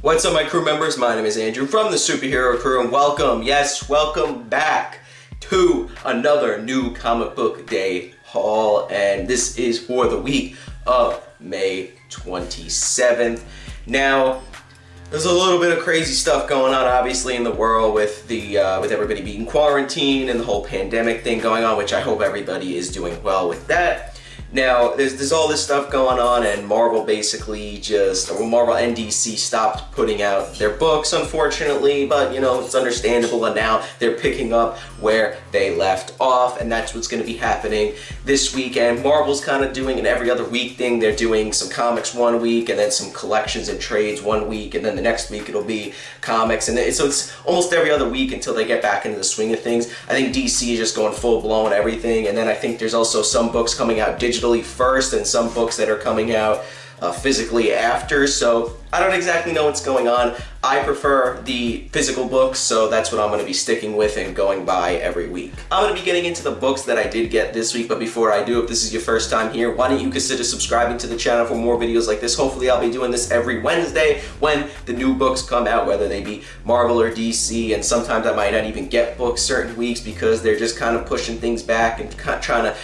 What's up, my crew members? My name is Andrew from the Superhero Crew, and welcome, yes, welcome back to another new comic book day haul, and this is for the week of May 27th. Now, there's a little bit of crazy stuff going on, obviously, in the world with with everybody being quarantined and the whole pandemic thing going on, which I hope everybody is doing well with that. Now, there's all this stuff going on, and Marvel basically Marvel and DC stopped putting out their books, unfortunately, but, you know, it's understandable, and now they're picking up where they left off, and that's what's going to be happening this weekend. Marvel's kind of doing an every other week thing. They're doing some comics one week, and then some collections and trades one week, and then the next week it'll be comics, and so it's almost every other week until they get back into the swing of things. I think DC is just going full-blown everything, and then I think there's also some books coming out digitally first and some books that are coming out physically after, so I don't exactly know what's going on. I prefer the physical books, so that's what I'm going to be sticking with and going by every week. I'm going to be getting into the books that I did get this week, but before I do, if this is your first time here, why don't you consider subscribing to the channel for more videos like this. Hopefully I'll be doing this every Wednesday when the new books come out, whether they be Marvel or DC, and sometimes I might not even get books certain weeks because they're just kind of pushing things back and trying to,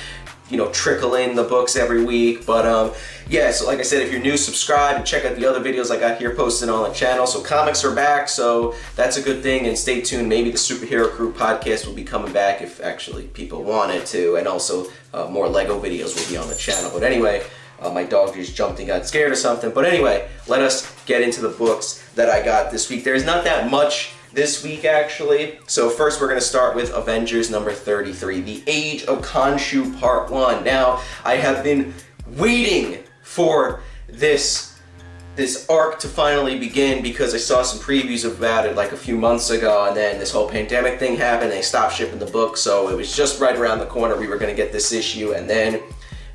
you know, trickle in the books every week. But yeah, so like I said, if you're new, subscribe and check out the other videos I got here posted on the channel. So comics are back, so that's a good thing, and stay tuned. Maybe the Superhero Crew podcast will be coming back if actually people want it to, and also more Lego videos will be on the channel. But anyway, my dog just jumped and got scared or something. But anyway, let us get into the books that I got this week. There's not that much this week, actually. So first we're going to start with Avengers number 33, The Age of Khonshu Part 1. Now, I have been waiting for this arc to finally begin because I saw some previews about it like a few months ago, and then this whole pandemic thing happened. They stopped shipping the book, so it was just right around the corner we were going to get this issue, and then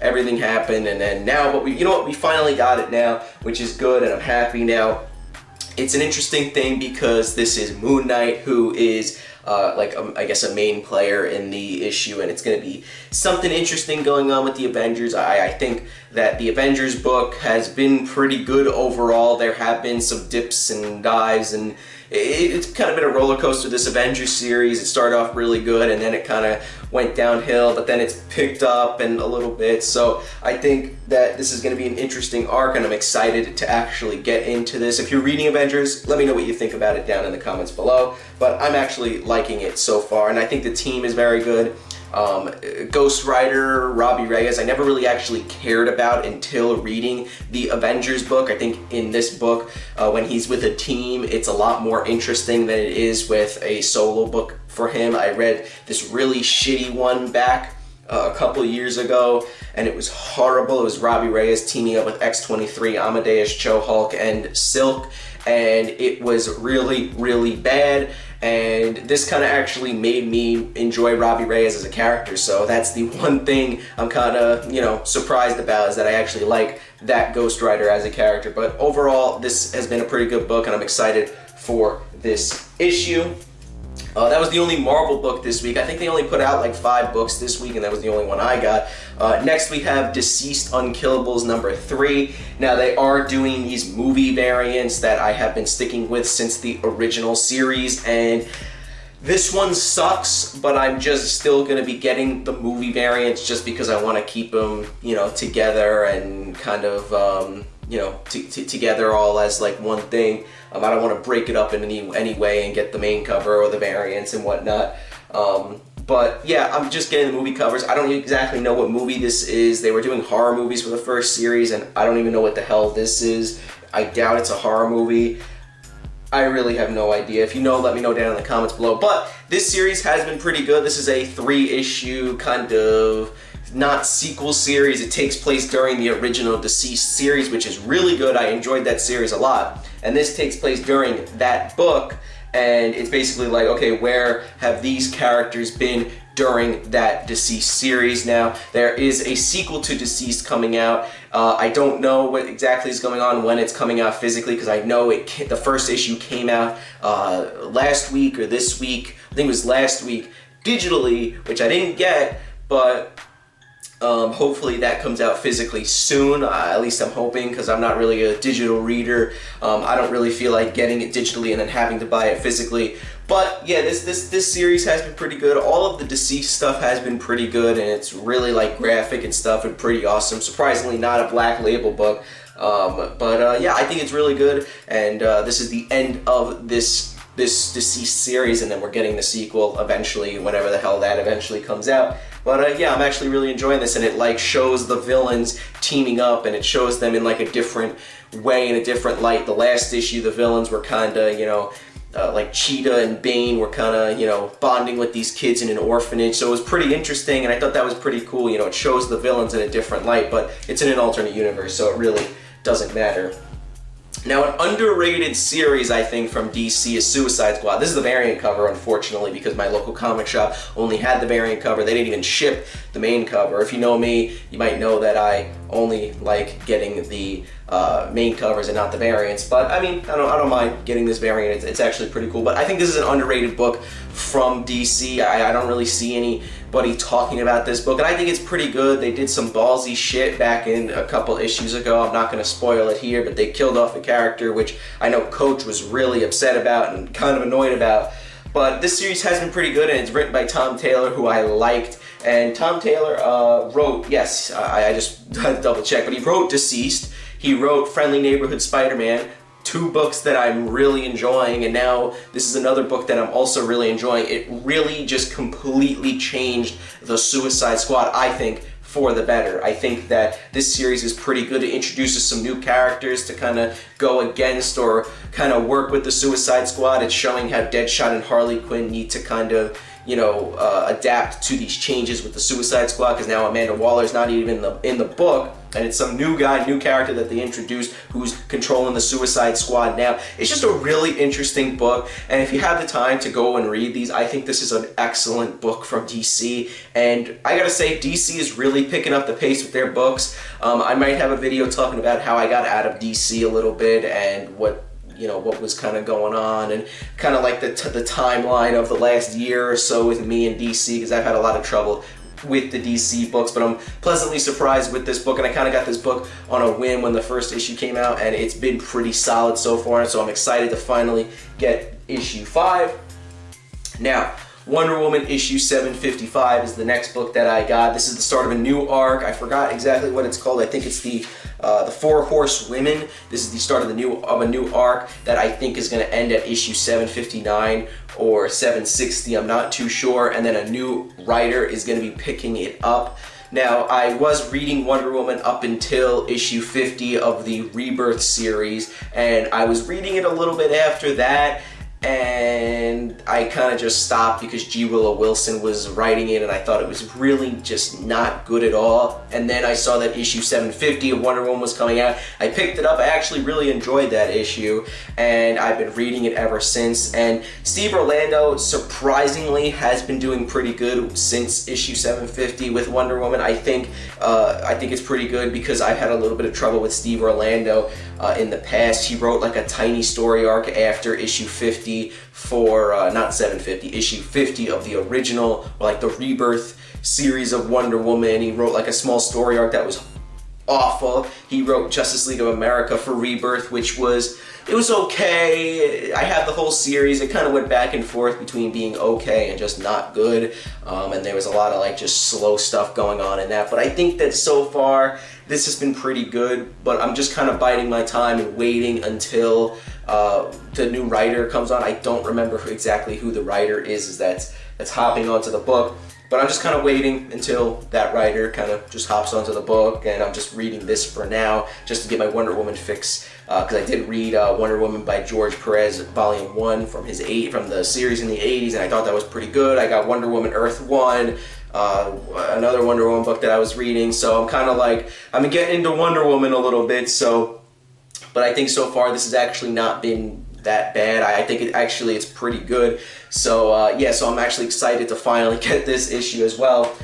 everything happened, and then now, but we finally got it now, which is good, and I'm happy now. It's an interesting thing because this is Moon Knight, who is I guess a main player in the issue, and it's going to be something interesting going on with the Avengers. I think that the Avengers book has been pretty good overall. There have been some dips and dives, and it's kind of been a roller coaster, this Avengers series. It started off really good, and then it kind of went downhill, but then it's picked up and a little bit. So I think that this is going to be an interesting arc, and I'm excited to actually get into this. If you're reading Avengers, let me know what you think about it down in the comments below. But I'm actually liking it so far, and I think the team is very good. Ghost Rider, Robby, Reyes, I never really actually cared about until reading the Avengers book. I think in this book, when he's with a team, it's a lot more interesting than it is with a solo book for him. I read this really shitty one back a couple years ago, and it was horrible. It was Robby Reyes teaming up with X-23, Amadeus Cho, Hulk, and Silk, and it was really, really bad. And this kind of actually made me enjoy Robby Reyes as a character, so that's the one thing I'm kind of, you know, surprised about, is that I actually like that Ghost Rider as a character. But overall, this has been a pretty good book, and I'm excited for this issue. That was the only Marvel book this week. I think they only put out like 5 books this week, and that was the only one I got. Next we have Deceased Unkillables number 3. Now, they are doing these movie variants that I have been sticking with since the original series, and this one sucks, but I'm just still going to be getting the movie variants just because I want to keep them, you know, together and kind of, you know, together all as like one thing. I don't want to break it up in any way and get the main cover or the variants and whatnot. But yeah, I'm just getting the movie covers. I don't exactly know what movie this is. They were doing horror movies for the first series, and I don't even know what the hell this is. I doubt it's a horror movie. I really have no idea. If you know, let me know down in the comments below. But this series has been pretty good. This is a 3-issue kind of not sequel series. It takes place during the original Deceased series, which is really good. I enjoyed that series a lot. And this takes place during that book, and it's basically like, okay, where have these characters been during that Deceased series? Now, there is a sequel to Deceased coming out. I don't know what exactly is going on when it's coming out physically, because I know the first issue came out last week or this week. I think it was last week digitally, which I didn't get, but Hopefully that comes out physically soon, at least I'm hoping, because I'm not really a digital reader. I don't really feel like getting it digitally and then having to buy it physically. But yeah, this series has been pretty good. All of the deceased stuff has been pretty good, and it's really like graphic and stuff and pretty awesome. Surprisingly not a Black Label book. Yeah, I think it's really good, and this is the end of this deceased series, and then we're getting the sequel eventually, whenever the hell that eventually comes out. But yeah, I'm actually really enjoying this, and it like shows the villains teaming up, and it shows them in like a different way, in a different light. The last issue, the villains were kind of, you know, like Cheetah and Bane were kind of, you know, bonding with these kids in an orphanage, so it was pretty interesting, and I thought that was pretty cool. You know, it shows the villains in a different light, but it's in an alternate universe, so it really doesn't matter. Now, an underrated series, I think, from DC is Suicide Squad. This is the variant cover, unfortunately, because my local comic shop only had the variant cover. They didn't even ship the main cover. If you know me, you might know that I only like getting the main covers and not the variants. But I mean, I don't mind getting this variant. It's actually pretty cool. But I think this is an underrated book from DC. I don't really see anybody talking about this book, and I think it's pretty good. They did some ballsy shit back in a couple issues ago. I'm not going to spoil it here, but they killed off a character, which I know Coach was really upset about and kind of annoyed about. But this series has been pretty good, and it's written by Tom Taylor, who I liked. And Tom Taylor wrote, yes, I just had to double check, but he wrote Deceased. He wrote Friendly Neighborhood Spider-Man, two books that I'm really enjoying, and now this is another book that I'm also really enjoying. It really just completely changed the Suicide Squad, I think, for the better. I think that this series is pretty good. It introduces some new characters to kind of go against or kind of work with the Suicide Squad. It's showing how Deadshot and Harley Quinn need to kind of, you know, adapt to these changes with the Suicide Squad, because now Amanda Waller's not even in the book, and it's some new guy, new character that they introduced who's controlling the Suicide Squad now. It's just a really interesting book, and if you have the time to go and read these, I think this is an excellent book from DC, and I gotta say, DC is really picking up the pace with their books. I might have a video talking about how I got out of DC a little bit, and what was kind of going on, and kind of like the timeline of the last year or so with me and DC, because I've had a lot of trouble with the DC books, but I'm pleasantly surprised with this book, and I kind of got this book on a whim when the first issue came out, and it's been pretty solid so far, so I'm excited to finally get issue 5. Now, Wonder Woman issue 755 is the next book that I got. This is the start of a new arc. I forgot exactly what it's called. I think it's the Four Horsewomen. This is the start of a new arc that I think is going to end at issue 759 or 760. I'm not too sure. And then a new writer is going to be picking it up. Now, I was reading Wonder Woman up until issue 50 of the Rebirth series, and I was reading it a little bit after that, and I kind of just stopped because G. Willow Wilson was writing it, and I thought it was really just not good at all. And then I saw that issue 750 of Wonder Woman was coming out. I picked it up. I actually really enjoyed that issue, and I've been reading it ever since. And Steve Orlando surprisingly has been doing pretty good since issue 750 with Wonder Woman. I think it's pretty good because I've had a little bit of trouble with Steve Orlando in the past. He wrote like a tiny story arc after issue 50 for not 750, issue 50 of the original, like the Rebirth series of Wonder Woman. He wrote like a small story arc that was awful. He wrote Justice League of America for Rebirth, which was okay. I have the whole series. It kind of went back and forth between being okay and just not good, and there was a lot of like just slow stuff going on in that, but I think that so far this has been pretty good. But I'm just kind of biding my time and waiting until the new writer comes on. I don't remember exactly who the writer is that's hopping onto the book, but I'm just kind of waiting until that writer kind of just hops onto the book, and I'm just reading this for now just to get my Wonder Woman fix, because I did read Wonder Woman by George Perez Volume 1 from the series in the 80s, and I thought that was pretty good. I got Wonder Woman Earth 1, another Wonder Woman book that I was reading, so I'm kind of like, I'm getting into Wonder Woman a little bit, but I think so far this has actually not been that bad. I think it's pretty good. So yeah, so I'm actually excited to finally get this issue as well.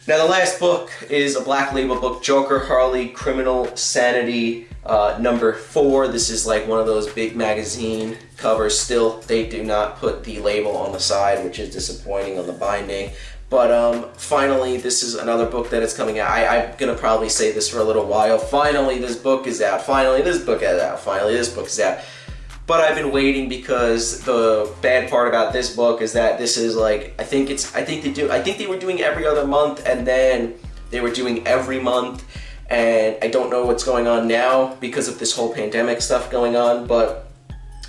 Now the last book is a Black Label book, Joker Harley Criminal Sanity number 4. This is like one of those big magazine covers. Still, they do not put the label on the side, which is disappointing on the binding. But finally, this is another book that is coming out. I'm going to probably say this for a little while. Finally, this book is out. Finally, this book is out. Finally, this book is out. But I've been waiting because the bad part about this book is that this is like, I think they were doing every other month, and then they were doing every month, and I don't know what's going on now because of this whole pandemic stuff going on, but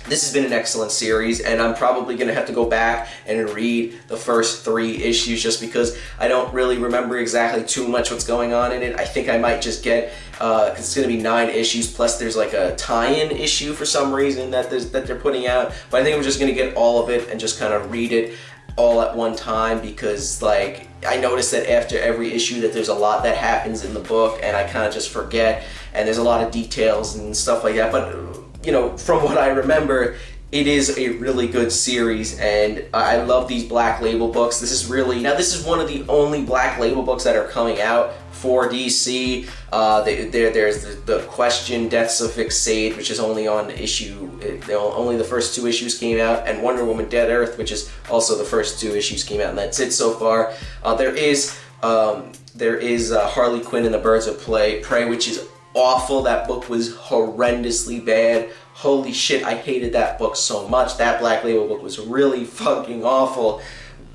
this has been an excellent series, and I'm probably going to have to go back and read the first 3 issues just because I don't really remember exactly too much what's going on in it. I think I might just get, because it's going to be 9 issues, plus there's like a tie-in issue for some reason that they're putting out. But I think I'm just going to get all of it and just kind of read it all at one time, because like I noticed that after every issue that there's a lot that happens in the book, and I kind of just forget, and there's a lot of details and stuff like that. But you know, from what I remember, it is a really good series, and I love these Black Label books. This is one of the only Black Label books that are coming out for DC. There's the Question Deaths of Fixate, which is only on only the first 2 issues came out, and Wonder Woman Dead Earth, which is also the first 2 issues came out, and that's it so far. There is Harley Quinn and the Birds of Prey, which is awful. That book was horrendously bad. Holy shit, I hated that book so much. That Black Label book was really fucking awful.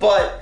But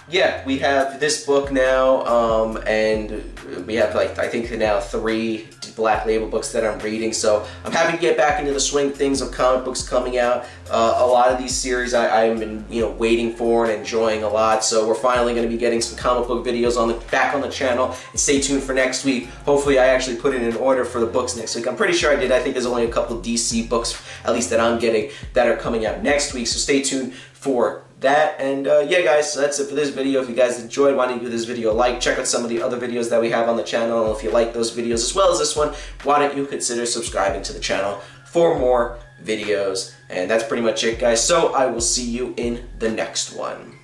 yeah, we have this book now, and we have like, I think now 3 Black Label books that I'm reading, so I'm happy to get back into the swing of things of comic books coming out. A lot of these series I've been waiting for and enjoying a lot, so we're finally going to be getting some comic book videos back on the channel, and stay tuned for next week. Hopefully I actually put it in order for the books next week. I'm pretty sure I did. I think there's only a couple DC books, at least that I'm getting, that are coming out next week, so stay tuned for that. And yeah guys, so that's it for this video. If you guys enjoyed, why don't you give this video a like, check out some of the other videos that we have on the channel, and if you like those videos as well as this one, why don't you consider subscribing to the channel for more videos. And that's pretty much it guys, so I will see you in the next one.